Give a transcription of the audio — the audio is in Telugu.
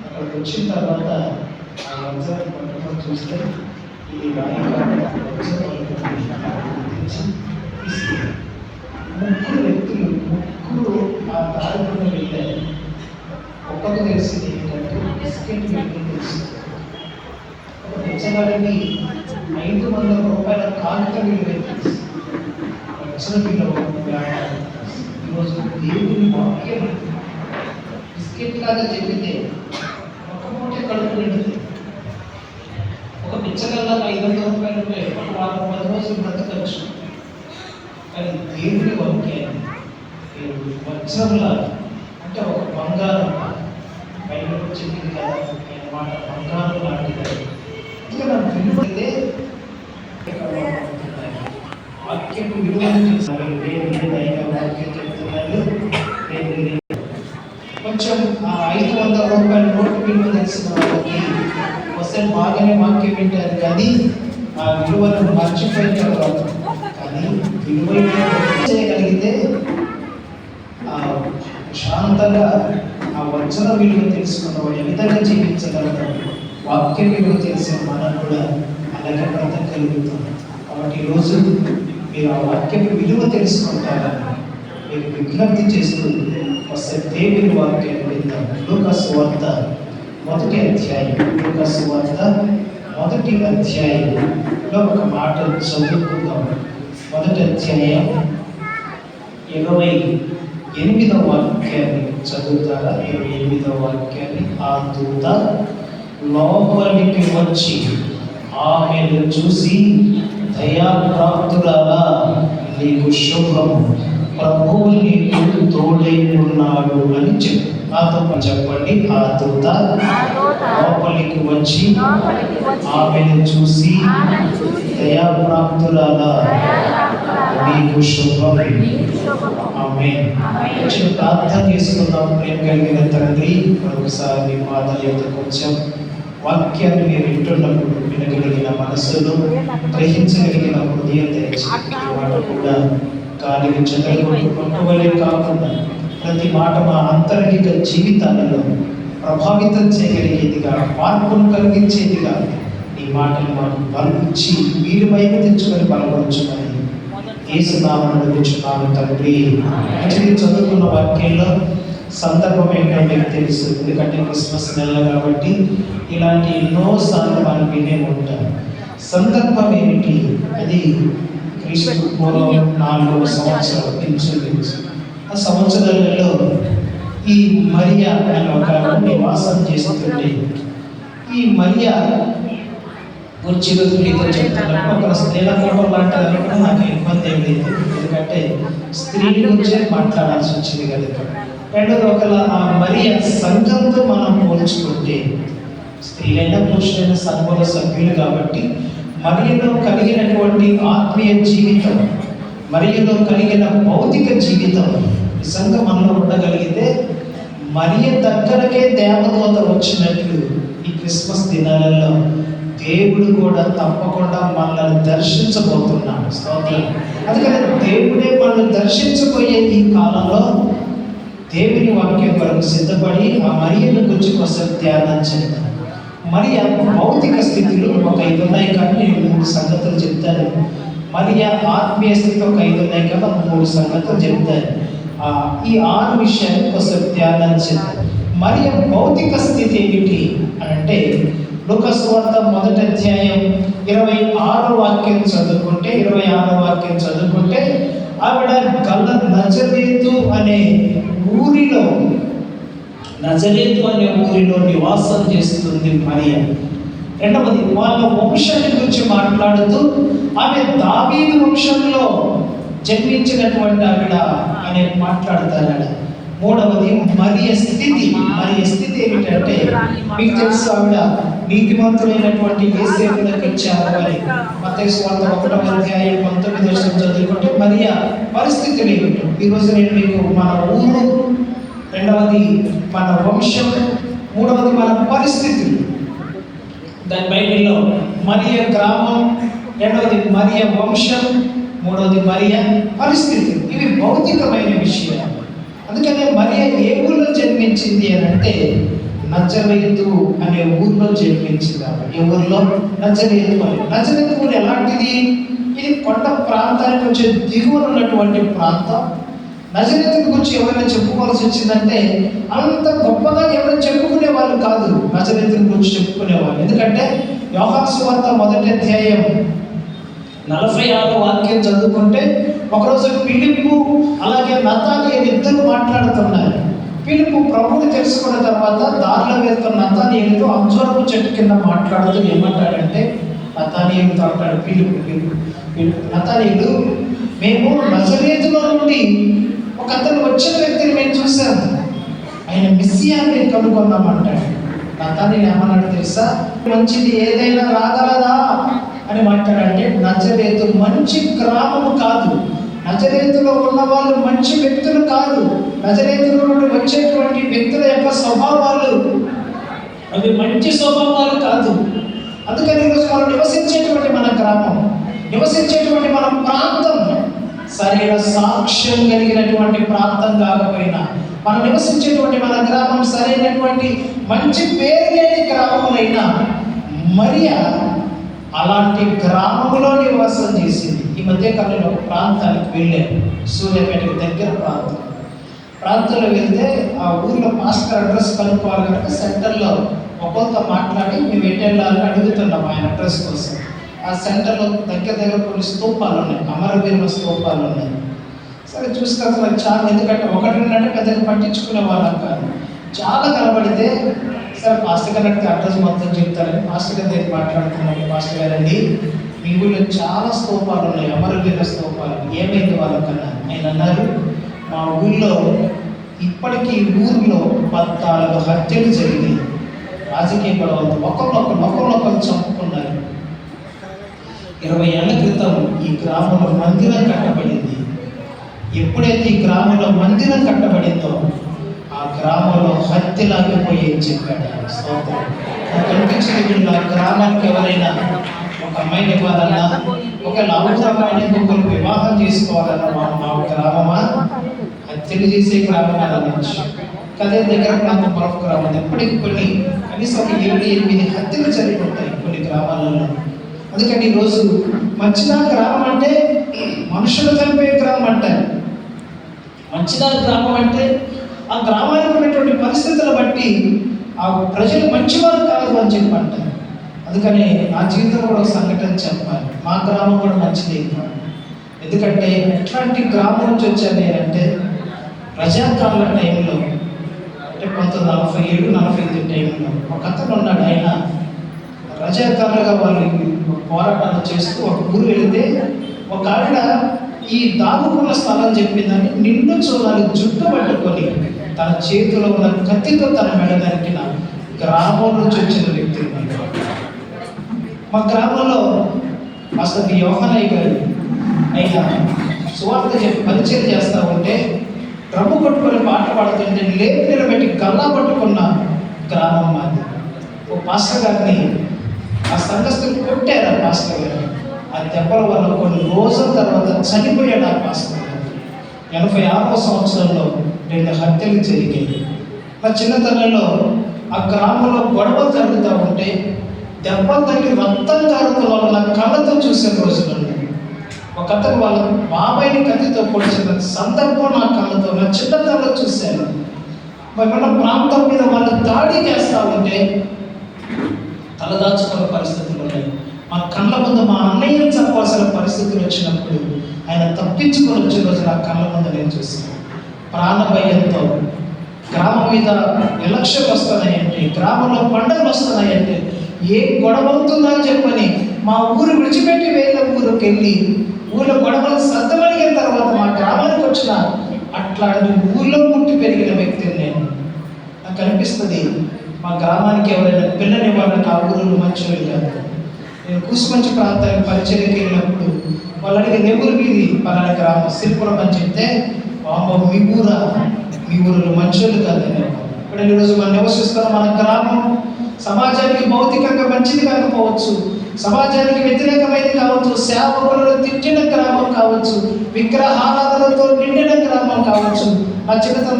అక్కడికి వచ్చిన తర్వాత ఆ వంజాన్ని పట్టుకొని చూస్తే ఇది ముగ్గురు వ్యక్తులు ఆ దారిలో వెళ్ళారు. ఒక్కరు తెలిసింది ఏంటంటే బిస్కెట్ వెళ్ళి తెలిసింది. ఒక పిచ్చగాడికి 500 రూపాయల కానుక విలువ వచ్చిన పిల్లలు ఈరోజు దేవుని వాక్యం బిస్కెట్ లాగా చెప్తే ఒక పూట కడుపు నిండుతుంది. ఒక పిచ్చగల్లాగా 500 రూపాయలు వారం 10 రోజులు బ్రతకచ్చు. కానీ దేవుని వాక్యాన్ని వజ్రంలా అంటే ఒక బంగారం బయటకు చెప్పింది కదా మాట బంగారం లాంటిది. ఇంకా నాకు విలువైతే వాక్యం విలువైన వాక్యం చెప్తున్నారు. కొంచెం ఆ 500 రూపాయల నోటు విలువ తెలిసిన వాళ్ళకి వస్తే బాగానే వాక్యం వింటారు, కానీ ఆ విలువను మర్చిపోయిన తర్వాత కానీ విలువైన చేయగలిగితే శాంతంగా ఆ వచన విలువ తెలుసుకున్నవాడు ఏ విధంగా జీవించగలుగుతాడు. వాక్య విలువ తెలిసిన మనం కూడా అలాగే బ్రతకగలుగుతాం. కాబట్టి ఈరోజు మీరు ఆ వాక్య విలువ తెలుసుకుంటారని మీరు విజ్ఞప్తి చేస్తూ వస్తే దేవుని వాక్యాన్ని విందాం. లూకా సువార్త 1వ అధ్యాయం, లూకా సువార్త 1వ అధ్యాయంలో ఒక మాట చదువుకుందాం. 1వ అధ్యాయం 28వ వాక్యాన్ని చదువుతారా? 28వ వాక్యాన్ని. ఆ దూత లోపలికి వచ్చి ఆమెను చూసి, దయాప్రాప్తురాలా, నీకు శుభము, ప్రభువు నీకు తోడై ఉన్నాడు అని చెప్పి నాతో చెప్పండి. ఆ దూత లోపలికి వచ్చి ఆమెను చూసి, దయాప్రాప్తురాలా, నీకు శుభం. ఆమేన్. ప్రార్థన చేసుకుందాం. ప్రేమ కలిగిన తండ్రి, మరొకసారి పాదాల యొక్క కొంచెం వాక్యాన్ని మీరు వింటున్నప్పుడు వినగలిగిన మనస్సును, గ్రహించగలిగిన హృదయం మాట కూడా గాలికి చెదరగొట్టుకోవలే కాకుండా ప్రతి మాట మా అంతరంగిక జీవితాలలో ప్రభావితం చేయగలిగేదిగా, మార్పును కలిగించేదిగా ఈ మాటలు మాకు బలించి మీరు వైపు తెచ్చుకొని బలపరచుమని యేసు నామమున అడుగుచున్నాను తండ్రి. చదువుకున్న వాక్యంలో సందర్భం ఏంటో మీకు తెలుసు, ఎందుకంటే క్రిస్మస్ నెల కాబట్టి ఇలాంటి ఎన్నోసార్లు మనం వినే ఉంటాం. సందర్భం ఏమిటి? అది క్రీస్తు పూర్వం 4వ సంవత్సరం ఇంచుమించు. ఆ సంవత్సరాలలో ఈ మరియా అనే ఒక నివాసం చేస్తుంటే, ఈ మరియా గురించి మీతో చెప్తున్నప్పుడు ఒక స్త్రీల ఫోటో మాట్లాడాలి కూడా నాకు ఇబ్బంది ఏం లేదు, ఎందుకంటే స్త్రీ గురించే మాట్లాడాల్సి వచ్చింది కదా. రెండోది ఒకవేళ ఆ మరియా సంఘంతో మనం పోల్చుకుంటే, స్త్రీలైన పురుషులైన సంఘంలో సభ్యులు కాబట్టి మరియలో కలిగినటువంటి ఆత్మీయ జీవితం, మరియలో కలిగిన భౌతిక జీవితం నిజంగా మనలో ఉండగలిగితే మరియ దగ్గరకే దేవదూత వచ్చినట్లు ఈ క్రిస్మస్ దినాలలో దేవుడు కూడా తప్పకుండా మనల్ని దర్శించబోతున్నాడు. స్తోత్రం. అందుకని దేవుడే మనల్ని దర్శించబోయే ఈ కాలంలో దేవుని వాక్యం కొరకు సిద్ధపడి ఆ మరియను గురించి కోసం ధ్యానం చేద్దాం. మరియ భౌతిక స్థితిలో ఒక 5 ఉన్నాయి, కానీ నేను 3 సంగతులు చెప్తాను. మరియ ఆత్మీయ స్థితి ఒక 5 ఉన్నాయి, కానీ 3 సంగతులు చెప్తాను. ఈ 6 విషయాలు కోసం ధ్యానం చేద్దాం. మరియ భౌతిక స్థితి ఏమిటి అని అంటే, లూకా సువార్త 1వ అధ్యాయం 26వ వాక్యం చదువుకుంటే, 26వ వాక్యం చదువుకుంటే, ఆవిడ నజరేతు అనే ఊరిలో నివాసం చేస్తుంది మరియా. రెండవది, వాళ్ళ వంశాన్ని గురించి మాట్లాడుతూ ఆమె దావీదు వంశంలో జన్మించినటువంటి ఆవిడ అని మాట్లాడతాడు. మూడవది, మరియ స్థితి ఏమిటంటే, మీకు తెలుసు ఆవిడ నీతిమంతులైనటువంటి యేసేపునకు ఇచ్చారు అని. మత్తయి సువార్త 1వ అధ్యాయం 19వ వచనం చదువుకుంటే మరియ పరిస్థితులు ఏమిటో ఈరోజు నేను మీకు మన ఊరు, రెండవది మన వంశం, మూడవది మన పరిస్థితులు, దాని బైబిల్లో మరియ గ్రామం, రెండవది మరియ వంశం, మూడవది మరియ పరిస్థితులు. ఇవి భౌతికమైన విషయాలు. అందుకనే మరియ ఏ ఊళ్ళో జన్మించింది అని అంటే నజరేతు అనే ఊర్లో జన్మించింది. ఏ ఊర్లో? నజరేతు అని. నజరేతు ఊరు ఎలాంటిది? ఇది కొండ ప్రాంతానికి కొంచెం దిగువన ఉన్నటువంటి ప్రాంతం. నజరేతు గురించి ఎవరైనా చెప్పుకోవాల్సి వచ్చిందంటే అంత గొప్పగా ఎవరైనా చెప్పుకునే వాళ్ళు కాదు నజరేతు గురించి చెప్పుకునేవాళ్ళు. ఎందుకంటే యోహాను సువార్త 1వ అధ్యాయం 46వ వాక్యం చదువుకుంటే ఒకరోజు ఫిలిప్పు అలాగే నతానియేలు ఇద్దరు మాట్లాడుతున్నారు. ఫిలిప్పు ప్రభువుని తెలుసుకున్న తర్వాత దారిలో వెళ్తున్న నతానియేలుతో అంజూరపు చెట్టు కింద మాట్లాడుతూ ఏమంటాడంటే, నతానియేలుతో అంటాడు నతానియేలు, మేము నజరేతులో నుండి ఒక అతను వచ్చిన వ్యక్తిని మేము చూసాము, ఆయన మెస్సియాని కనుగొన్నామంటాడు. నతానియేలు ఏమన్నాడు తెలుసా? మంచిది ఏదైనా రాగలదా అని మాట్లాడంటే, నజరేతు మంచి గ్రామము కాదు, నజరేతులో ఉన్న వాళ్ళు మంచి వ్యక్తులు కాదు, నజరేతులో నుండి వచ్చేటువంటి వ్యక్తుల యొక్క స్వభావాలు అవి మంచి స్వభావాలు కాదు. అందుకని ఈరోజు మనం నివసించేటువంటి మన గ్రామం, నివసించేటువంటి మన ప్రాంతం సరైన సాక్ష్యం కలిగినటువంటి ప్రాంతం కాకపోయినా, మనం నివసించేటువంటి మన గ్రామం సరైనటువంటి మంచి పేరు లేని గ్రామములైనా, మరియా అలాంటి గ్రామంలో నివాసం చేసింది. ఈ మధ్యకాలంలో ఒక ప్రాంతానికి వెళ్ళాను, సూర్యాపేటకి దగ్గర ప్రాంతంలో వెళ్తే ఆ ఊర్లో మాస్టర్ అడ్రస్ కనుక్కోవాలి కనుక సెంటర్లో ఒకరితో మాట్లాడి మేము ఎటు వెళ్ళాలని అడుగుతున్నాం ఆయన అడ్రస్ కోసం. ఆ సెంటర్లో దగ్గర కొన్ని స్తూపాలు ఉన్నాయి, అమరవీరుల స్తూపాలు ఉన్నాయి. సరే చూస్తే నాకు చాలా, ఎందుకంటే ఒకటి రెండంటే పెద్దగా పట్టించుకునే వాళ్ళం కాదు, చాలా కనబడితే సరే పాస్టర్ గారికి అడ్రస్ మొత్తం చెప్తారని మాస్టర్ గారి దగ్గర మాట్లాడుతున్నాను. మాస్టర్ గారండి, మీ ఊళ్ళో చాలా స్తూపాలు ఉన్నాయి, అమరవీరుల స్తూపాలు, ఏమైంది వాళ్ళకన్నా? ఆయన అన్నారు, మా ఊళ్ళో ఇప్పటికీ ఊర్లో 14 హత్యలు జరిగినాయి, రాజకీయ గొడవలతో ఒకరినొకరు చంపుకున్నారు. 20 ఏళ్ల క్రితం ఈ గ్రామంలో మందిరం కట్టబడింది. ఎప్పుడైతే ఈ గ్రామంలో మందిరం కట్టబడిందో ఆ గ్రామంలో హత్యలాగిపోయి చెప్పాడు. స్తోత్రం. నాకు అనిపించింది, ఆ గ్రామానికి ఎవరైనా ఒక అమ్మాయిని ఇవ్వాలన్నా, ఒక లాభాన్ని ఇంకొకరు వివాహం చేసుకోవాలన్నా మా గ్రామమా హత్యలు చేసే గ్రామం అనవచ్చు. కదే దగ్గర నాకు మరొక గ్రామం, ఎప్పటికి కొన్ని కనీసం 7-8 హత్యలు జరిగిపోతాయి కొన్ని గ్రామాలలో. అందుకని ఈరోజు మంచిదా గ్రామం అంటే మనుషులు చనిపోయే గ్రామం అంటారు. మంచిదా గ్రామం అంటే ఆ గ్రామానికి ఉన్నటువంటి పరిస్థితులను బట్టి ఆ ప్రజలు మంచివారు కాదు అని చెప్పి అంటారు. అందుకని నా జీవితంలో కూడా ఒక సంఘటన చెప్పాలి. మా గ్రామం కూడా మంచిదే కాదు. ఎందుకంటే ఎట్లాంటి గ్రామం నుంచి వచ్చాను నేనంటే, ప్రజాకాల టైంలో అంటే 1947-48 టైంలో ఒక అతను ఉన్నాడు. ఆయన రజాకారులుగా వాళ్ళు పోరాటాలు చేస్తూ ఒక ఊరు వెళితే ఒక ఆవిడ ఈ దాగుకున్న స్థలం చెప్పిందని నిండు చూడాలి జుట్టు పట్టుకొని తన చేతిలో ఉన్న కత్తితో తన మెడ నరికిన గ్రామం నుంచి వచ్చిన వ్యక్తి. మా గ్రామంలో అసలు యోహానయ్య గారు ఆయన సువార్త చెప్పి పరిచయం చేస్తూ ఉంటే డ్రమ్ము కొట్టుకొని పాట పాడుతుంటే లేపు నిలబెట్టి గల్లా పట్టుకున్న గ్రామం మాది. ఓ పాస్టర్ గారిని ఆ సంఘస్థులు కొట్టారు. ఆ పాస్టర్ గారు ఆ దెబ్బల వల్ల కొన్ని రోజుల తర్వాత చనిపోయాడు. ఆ పాస్టర్ గారు 86వ సంవత్సరంలో 2 హత్యలు జరిగాయి. మా చిన్నతనంలో ఆ గ్రామంలో గొడవలు జరుగుతూ ఉంటే దెబ్బలు తగిలి రక్తం కారుతున్న వాళ్ళు నా కళ్ళతో చూసే రోజులు ఉన్నాయి. ఒక అతను వాళ్ళ బాబాయిని కత్తితో పొడిచిన సందర్భం నా కళ్ళతో నా చిన్నతనంలో చూశాను. మన ప్రాంతం మీద వాళ్ళు దాడి చేస్తూ ఉంటే తలదాచుకునే పరిస్థితులు ఉన్నాయి. మా కళ్ళ ముందు మా అన్నయ్యను చంపాల్సిన పరిస్థితులు వచ్చినప్పుడు ఆయన తప్పించుకొని వచ్చే రోజు నా కళ్ళ ముందు నేను చూశాను. ప్రాణభయంతో గ్రామం మీద ఎలక్షన్ వస్తున్నాయంటే, గ్రామంలో పండుగలు వస్తున్నాయంటే, ఏ గొడవ అవుతుందని చెప్పని మా ఊరు విడిచిపెట్టి వేరే ఊరికి వెళ్ళి ఊళ్ళో గొడవలు సర్దమడిగిన తర్వాత మా గ్రామానికి వచ్చిన అట్లాంటి ఊళ్ళో పుట్టి పెరిగిన వ్యక్తిని నేను. నాకు అనిపిస్తుంది, మా గ్రామానికి ఎవరైనా పిల్లనివ్వాలంటే ఆ ఊరు మంచివాళ్ళు కాదు. నేను కూసుమంచి ప్రాంతానికి పరిచయకి వెళ్ళినప్పుడు వాళ్ళు అడిగిన ఎవరు మీది పలానా గ్రామం సిరిపురం అని చెప్తే, మీ ఊరు మంచోళ్ళు కాదని. ఇక్కడ ఈరోజు మనం నివసిస్తున్న మన గ్రామం సమాజానికి భౌతికంగా మంచిది కాకపోవచ్చు, సమాజానికి వ్యతిరేకమైనది కావచ్చు, సేవకులను తిట్టిన గ్రామం కావచ్చు, విగ్రహారాధనతో నిండిన గ్రామం కావచ్చు. నా చిన్నతనం